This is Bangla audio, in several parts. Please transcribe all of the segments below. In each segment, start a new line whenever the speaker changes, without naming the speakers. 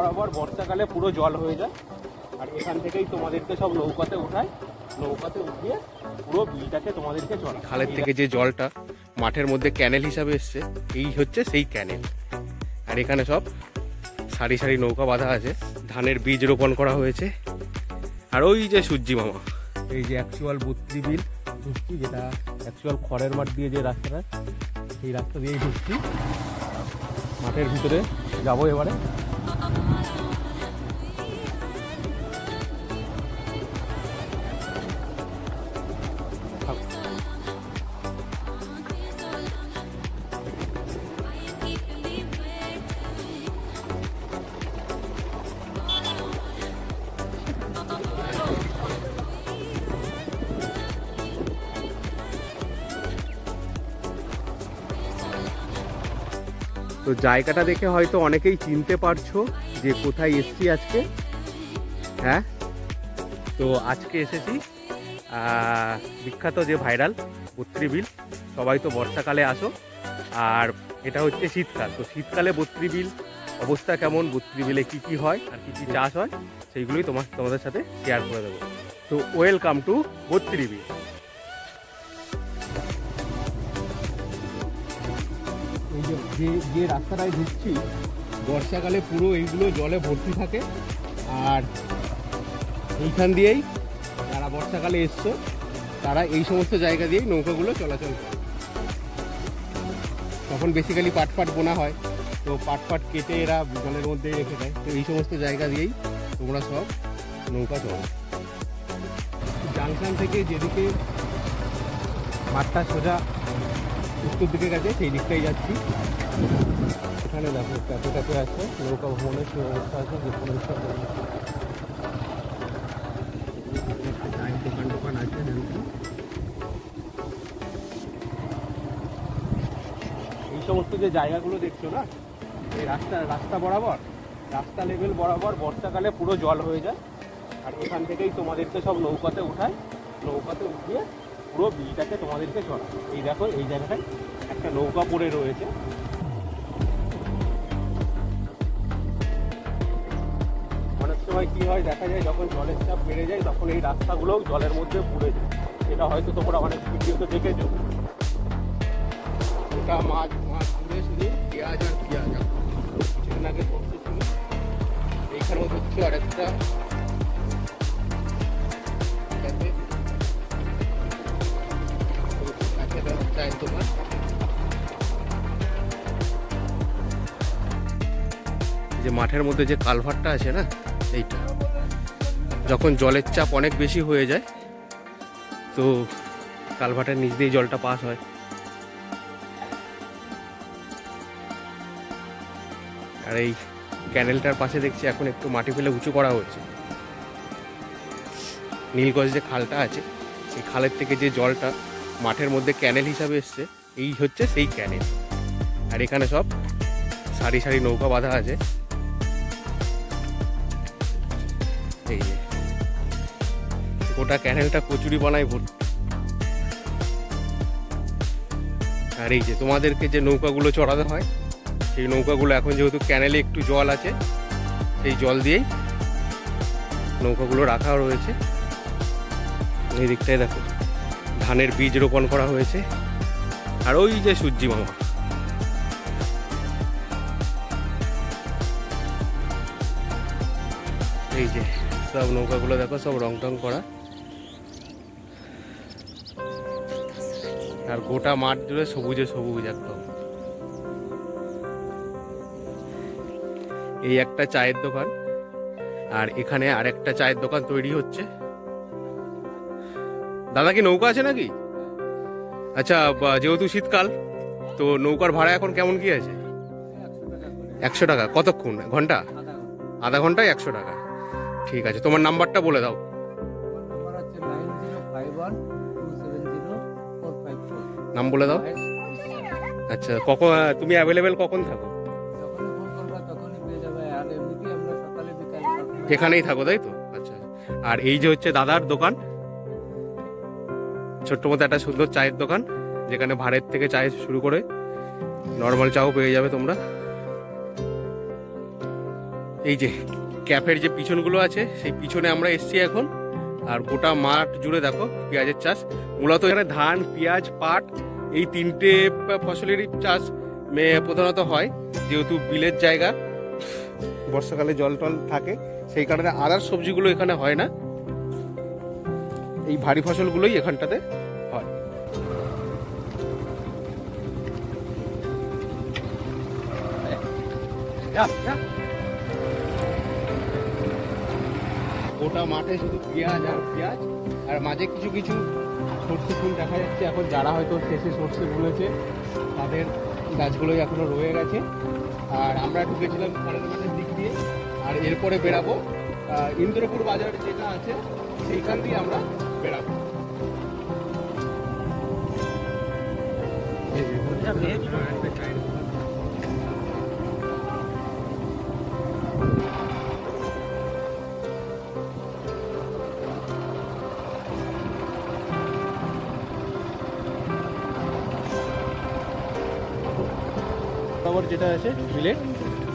বরাবর বর্ষাকালে পুরো জল হয়ে যায়। আর এখান থেকেই তোমাদেরকে সব নৌকাতে উঠায়, নৌকাতে উঠিয়ে পুরো বিলটাকে তোমাদেরকে চড়ায়। খালের থেকে যে জলটা মাঠের মধ্যে ক্যানেল হিসাবে এসছে, এই হচ্ছে সেই ক্যানেল। আর এখানে সব সারি সারি নৌকা বাঁধা আছে, ধানের বীজ রোপণ করা হয়েছে। আর ওই যে সূর্যি মামা, এই যে অ্যাকচুয়াল 32 বিল ঢুকছি, যেটা অ্যাকচুয়াল খড়ের মাঠ দিয়ে যে রাস্তাটা, সেই রাস্তা দিয়েই ঢুকছি। মাঠের ভিতরে যাবো এবারে। তো জায়গাটা দেখে হয়তো অনেকেই চিনতে পারছো যে কোথায় এসছি আজকে। হ্যাঁ, তো আজকে এসেছি বিখ্যাত যে ভাইরাল 32 বিল। সবাই তো বর্ষাকালে আসো, আর এটা হচ্ছে শীতকাল। তো শীতকালে 32 বিল অবস্থা কেমন, 32 বিলে কী কী হয় আর কী কী চাষ হয়, সেইগুলোই তোমাদের সাথে শেয়ার করে দেবো। তো ওয়েলকাম টু 32 বিল। এই যে রাস্তাটায় ঢুকছি, বর্ষাকালে পুরো এইগুলো জলে ভর্তি থাকে। আর এইখান দিয়েই যারা বর্ষাকালে এসছো, তারা এই সমস্ত জায়গা দিয়েই নৌকাগুলো চলাচল করে। তখন বেসিক্যালি পাট বোনা হয়, তো পাট কেটে এরা জলের মধ্যে রেখে দেয়। তো এই সমস্ত জায়গা দিয়েই তোমরা সব নৌকা চলো। জাংশন থেকে যেদিকে মাঠটা সোজা উত্তর দিকে গেছে, সেই দিকটাই যাচ্ছি। এখানে দেখো ক্যাফে আছে, নৌকা ভ্রমণের সে অবস্থা আছে, যে পরিষ্কার চায়ের দোকান আছে। এই সমস্ত যে জায়গাগুলো দেখছো না, এই রাস্তা বরাবর, রাস্তা লেভেল বরাবর বর্ষাকালে পুরো জল হয়ে যায়। আর এখান থেকেই তোমাদেরকে সব নৌকাতে উঠায়, নৌকাতে উঠিয়ে পুরো বিলটাকে তোমাদেরকে চড়ায়। এই দেখো, এই জায়গাটায় একটা নৌকা পড়ে রয়েছে। অনেক সময় কি হয় দেখা যায়, যখন জলের চাপ বেড়ে যায়, তখন এই রাস্তাগুলোও জলের মধ্যে পুড়ে যায়। সেটা হয়তো তোমরা অনেক ভিডিওতে দেখেছো। ওটা মাছ পুড়ে শুধু পেঁয়াজ আর কিছুদিন আগে করতে ছিল। এইখানেও হচ্ছে আরেকটা চায়ের দোকান। যে মাঠের মধ্যে যে কালভারটা আছে না, এইটা যখন জলের চাপ অনেক বেশি হয়ে যায়, তো কালভার্টের নিচ দিয়ে জলটা পাস হয়। আর এই ক্যানেলটার পাশে দেখছি এখন একটু মাটি ফেলে উঁচু করা হচ্ছে। নীলগঞ্জ যে খালটা আছে, এই খালের থেকে যে জলটা মাঠের মধ্যে ক্যানেল হিসাবে এসছে, এই হচ্ছে সেই ক্যানেল। আর এখানে সব সারি সারি নৌকা বাঁধা আছে। এই যে গোটা ক্যানেলটা কচুরি বানায় ভর্তি। আর এই যে তোমাদেরকে যে নৌকাগুলো চড়াতে হয়, সেই নৌকাগুলো এখন যেহেতু ক্যানেলে একটু জল আছে, সেই জল দিয়েই নৌকাগুলো রাখা রয়েছে। এই দিকটায় দেখো ধানের বীজ রোপণ করা হয়েছে। আর ওই যে সূর্যি মামা, এই যে সব নৌকাগুলো দেখো, সব রং টং করা। আর গোটা মাঠ জুড়ে সবুজে সবুজ একদম। এই একটা চায়ের দোকান, আর এখানে আরেকটা চায়ের দোকান তৈরি হচ্ছে। দাদা কি নৌকা আছে নাকি? আচ্ছা, যেহেতু শীতকাল, তো নৌকার ভাড়া এখন কেমন কি আছে? 100 টাকা। কতক্ষণ? ঘন্টা? আধা ঘন্টায় 100 টাকা। ঠিক আছে, তোমার নাম্বারটা বলে দাও। নাম বলে দাও। আচ্ছা, কখন তুমি অ্যাভেলেবেল কখন থাকো? এখানেই থাকো, তাই তো? আচ্ছা। আর এই যে হচ্ছে দাদার দোকান, ছোট্ট মতো একটা সুন্দর চায়ের দোকান, যেখানে ভাড়ের থেকে চায় শুরু করে নর্মাল চাও পেয়ে যাবে তোমরা। এই যে ক্যাফের যে পিছনগুলো আছে সেই পিছনে আমরা এসছি এখন। আর গোটা মাঠ জুড়ে দেখো পেঁয়াজের চাষ। মূলত এখানে ধান, পেঁয়াজ, পাট এই তিনটে ফসলেরই চাষ প্রধানত হয়, যেহেতু বিলের জায়গা, বর্ষাকালে জল টল থাকে, সেই কারণে আদার সবজিগুলো এখানে হয় না। এই ভারী ফসলগুলোই এখানটাতে হয়। গোটা মাঠে শুধু পেঁয়াজ আর পেঁয়াজ, আর মাঝে কিছু কিছু সর্ষে ফুল দেখা যাচ্ছে। এখন যারা হয়তো শেষে সর্ষে বুনেছে তাদের গাছগুলোই এখনো রয়ে গেছে। আর আমরা ঢুকেছিলাম খড়ের মাঠের দিক দিয়ে, আর এরপরে বেরাবো ইন্দ্রপুর বাজার যেটা আছে সেইখান দিয়ে আমরা বেরাবো। যেটা আছে বিলেট,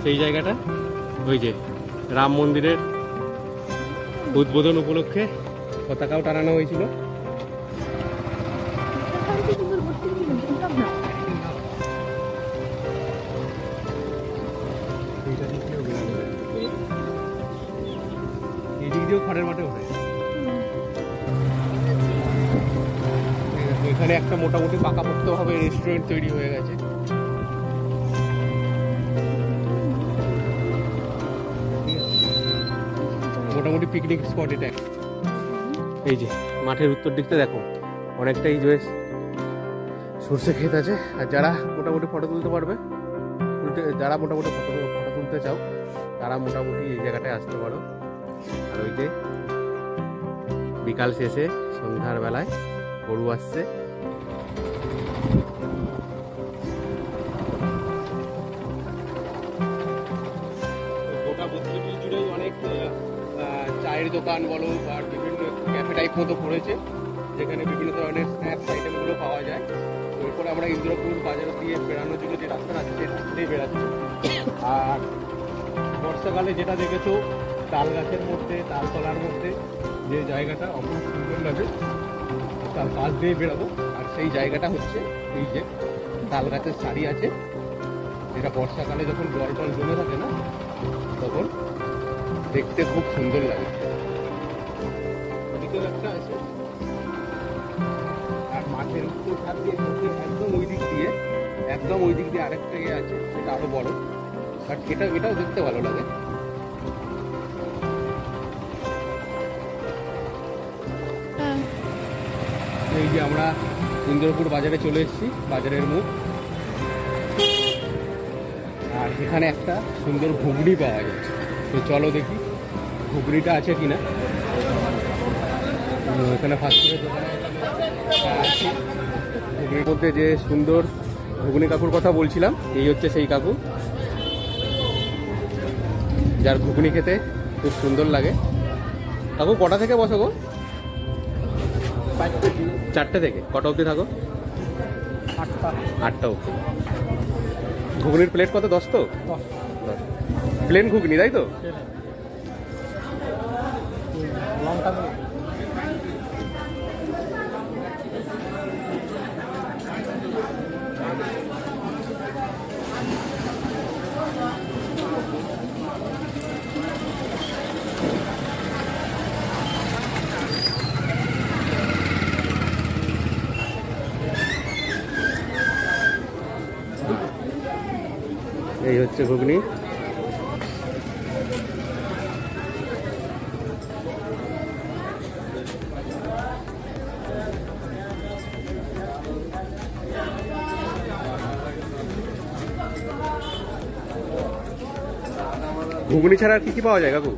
সেই জায়গাটা ওই যে রাম মন্দিরের উদ্বোধন উপলক্ষে পতাকাও টানানো হয়েছিল। এই দিক দিয়েও খড়ের মাঠে ওঠে। এখানে একটা মোটামুটি পাকাপোক্তভাবে রেস্টুরেন্ট তৈরি হয়ে গেছে। মোটামুটি পিকনিক স্পট এটা। এই যে মাঠের উত্তর দিকটা দেখো অনেকটাই বেশ সর্ষে ক্ষেত আছে। আর যারা মোটামুটি ফটো তুলতে পারবে, যারা মোটামুটি ফটো তুলতে চাও তারা মোটামুটি এই জায়গাটায় আসতে পারো। আর ওই যে বিকাল শেষে সন্ধ্যার বেলায় গরু আসছে। গোটা বস্তিটি জুড়েই অনেক চায়ের দোকান বলো আর বিভিন্ন ক্যাফে টাইপ মতো পড়েছে, যেখানে বিভিন্ন ধরনের স্ন্যাক্স আইটেমগুলো পাওয়া যায়। এরপরে আমরা ইন্দ্রপুর বাজার দিয়ে বেড়ানোর জন্য যে রাস্তা আছে সেই রাস্তা দিয়ে বেড়াচ্ছি। আর বর্ষাকালে যেটা দেখেছো তাল গাছের মধ্যে, তালতলার মধ্যে যে জায়গাটা অপূর্ব সুন্দর লাগে, তার পাশ দিয়ে বেড়াবো। আর সেই জায়গাটা হচ্ছে এই যে তাল গাছের সারি আছে, যেটা বর্ষাকালে যখন জল টল জমে থাকে না তখন দেখতে খুব সুন্দর লাগে। একটা আছে আর মাঠের উত্তর ধার দিয়ে একদম ওই দিক দিয়ে আরেকটা ইয়ে আছে, সেটা আরো বড়। বাট এটাও দেখতে ভালো লাগে। এই যে আমরা ইন্দ্রপুর বাজারে চলে এসেছি, বাজারের মুখ। আর এখানে একটা সুন্দর ঘুগনি পাওয়া যায়, তো চলো দেখি ঘুগনিটা আছে কিনা। এখানে ফার্স্ট ঘুগনির মধ্যে যে সুন্দর ঘুগনি কাকুর কথা বলছিলাম, এই হচ্ছে সেই কাকু, যার ঘুগনি খেতে খুব সুন্দর লাগে। কাকু কটা থেকে বসো গো? 4টে থেকে কটা অবধি থাকো? 8টা অবধি। ঘুগনির প্লেট কত? 10 তো? প্লেন ঘুগনি তাই তো? এই হচ্ছে ঘুগনি। ঘুগনি ছাড়া আর কি পাওয়া যায় কাকু?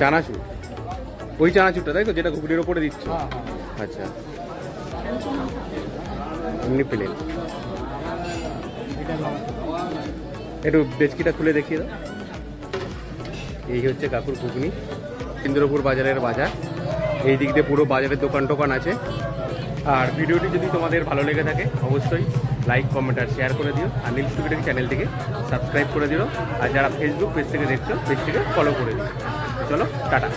চানাচুর। ওই চানাচুরটা তাই তো, যেটা ঘুগনির ওপরে দিচ্ছ? আচ্ছা, এমনি প্লেন। একটু ডেচকিটা খুলে দেখিয়ে দাও। এই হচ্ছে কাকুর ঘুগনি। ইন্দ্রপুর বাজারের বাজার, এই দিক দিয়ে পুরো বাজারের দোকান টোকান আছে। আর ভিডিওটি যদি তোমাদের ভালো লেগে থাকে অবশ্যই লাইক কমেন্ট আর শেয়ার করে দিও। আর নীল স্টুডিও চ্যানেলটিকে সাবস্ক্রাইব করে দিও। আর যারা ফেসবুক পেজ থেকে দেখছো পেজটিকে ফলো করে দিও। চলো টাটা।